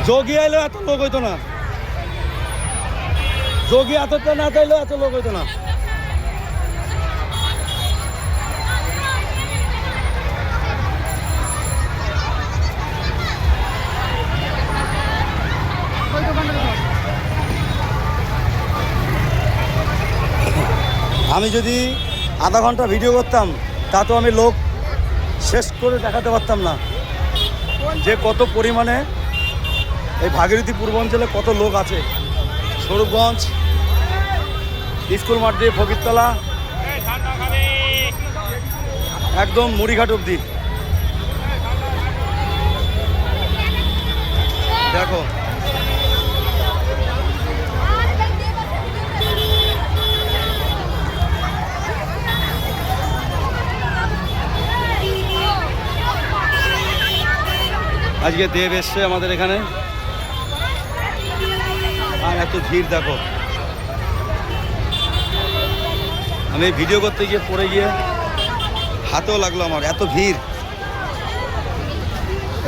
যোগী আইলেও এত লোক হইতো না, যোগী এতটা না চাইলেও এত লোক হইতো না। আমি যদি আধা ঘন্টা ভিডিও করতাম তা তো আমি লোক শেষ করে দেখাতে পারতাম না যে কত পরিমাণে এই ভাগীরথী পূর্বাঞ্চলে কত লোক আছে। স্বরূপগঞ্জ, স্কুল মাঠ দিয়ে ফকিরতলা, একদম মুড়িঘাট অবধি। দেখো আজকে দেব এসছে আমাদের এখানে, আর এত ভিড় দেখো। আমি ভিডিও করতে গিয়ে পড়ে গিয়ে হাতেও লাগলো আমার, এত ভিড়।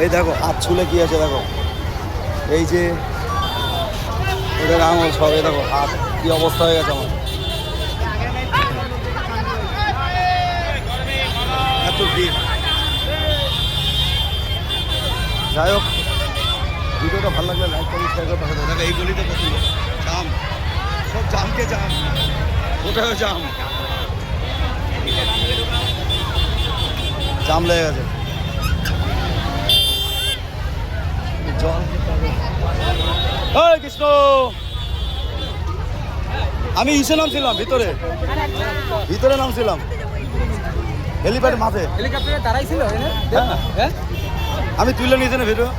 এই দেখো হাত ছুলে কি আছে দেখো, এই যে ওদের আঙুল সব, এই দেখো হাত কি অবস্থা হয়ে গেছে আমার, এত ভিড়। যাই হোক, ভিডিওটা ভালো লাগলে লাইক করুন, শেয়ার করে পাঠাতে। দেখো এই গলিতে কত জাম, সব জামকে জাম, কোথাও জাম, জাম লেগে গেছে। জল এই কৃষ্ণ, আমি ইসে নামছিলাম ভিতরে, ভিতরে নামছিলাম হেলিপ্যাড মাঠে। হেলিকপ্টারে দাঁড়াইছিল আমি তুলে নিয়েছি না ভিডিও।